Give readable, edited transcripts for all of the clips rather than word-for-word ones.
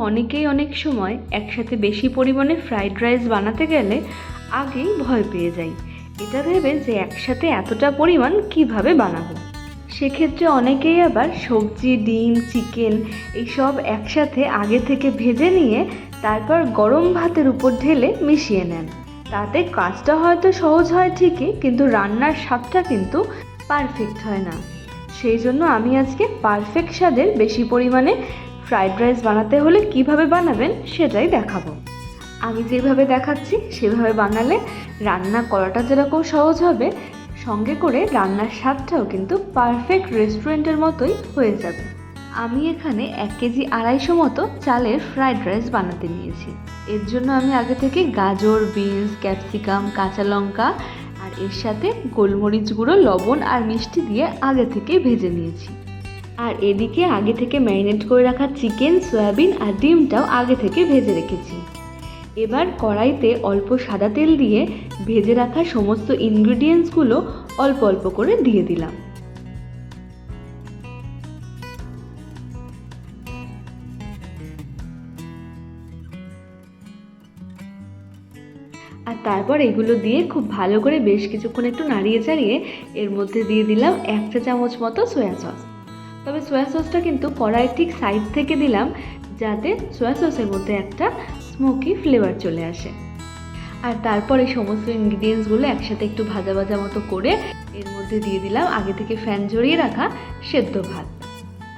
অনেকেই অনেক সময় একসাথে বেশি পরিমাণে ফ্রাইড রাইস বানাতে গেলে আগেই ভয় পেয়ে যাই, এটা ভেবে যে একসাথে এতটা পরিমাণ কিভাবে বানাবো। সেক্ষেত্রে অনেকেই আবার সবজি, ডিম, চিকেন এইসব একসাথে আগে থেকে ভেজে নিয়ে তারপর গরম ভাতের উপর ঢেলে মিশিয়ে নেন। তাতে কাজটা হয়তো সহজ হয় ঠিকই, কিন্তু রান্নার স্বাদটা কিন্তু পারফেক্ট হয় না। সেই জন্য আমি আজকে পারফেক্ট স্বাদের বেশি পরিমাণে ফ্রাইড রাইস বানাতে হলে কিভাবে বানাবেন সেটাই দেখাবো। আমি যেভাবে দেখাচ্ছি সেভাবে বানালে রান্না করাটা যেরকম সহজ হবে, সঙ্গে করে রান্নার স্বাদটাও কিন্তু পারফেক্ট রেস্টুরেন্টের মতোই হয়ে যাবে। আমি এখানে 1 কেজি 250 মতো চালের ফ্রাইড রাইস বানাতে নিয়েছি। এর জন্য আমি আগে থেকে গাজর, বিনস, ক্যাপসিকাম, কাঁচা লঙ্কা আর এর সাথে গোলমরিচ গুঁড়ো, লবণ আর মিষ্টি দিয়ে আগে থেকে ভেজে নিয়েছি। আর এদিকে আগে থেকে ম্যারিনেট করে রাখা চিকেন, সয়াবিন আর ডিমটাও আগে থেকে ভেজে রেখেছি। এবার কড়াইতে অল্প সাদা তেল দিয়ে ভেজে রাখা সমস্ত ইনগ্রিডিয়েন্টসগুলো অল্প অল্প করে দিয়ে দিলাম। আর তারপর এগুলো দিয়ে খুব ভালো করে বেশ কিছুক্ষণ একটু নাড়িয়ে চাড়িয়ে এর মধ্যে দিয়ে দিলাম 1 চা চামচ মতো সয়া সস। তবে সয়া সসটা কিন্তু কড়াইয়ের ঠিক সাইড থেকে দিলাম, যাতে সয়া সসের মধ্যে একটা স্মোকি ফ্লেভার চলে আসে। আর তারপর এই সমস্ত ইনগ্রিডিয়েন্টসগুলো একসাথে একটু ভাজা ভাজা মতো করে এর মধ্যে দিয়ে দিলাম আগে থেকে ফ্যান ঝরিয়ে রাখা সেদ্ধ ভাত।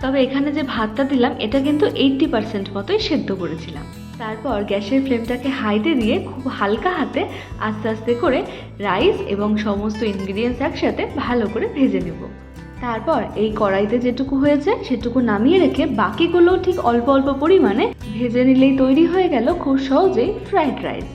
তবে এখানে যে ভাতটা দিলাম এটা কিন্তু 80% মতোই সেদ্ধ করেছিলাম। তারপর গ্যাসের ফ্লেমটাকে হাইতে দিয়ে খুব হালকা হাতে আস্তে আস্তে করে রাইস এবং সমস্ত ইনগ্রিডিয়েন্টস একসাথে ভালো করে ভেজে নেব। তারপর এই কড়াইতে যেটুকু হয়েছে সেটুকু নামিয়ে রেখে বাকিগুলোও ঠিক অল্প অল্প পরিমাণে ভেজে নিলেই তৈরি হয়ে গেল খুব সহজেই ফ্রাইড রাইস।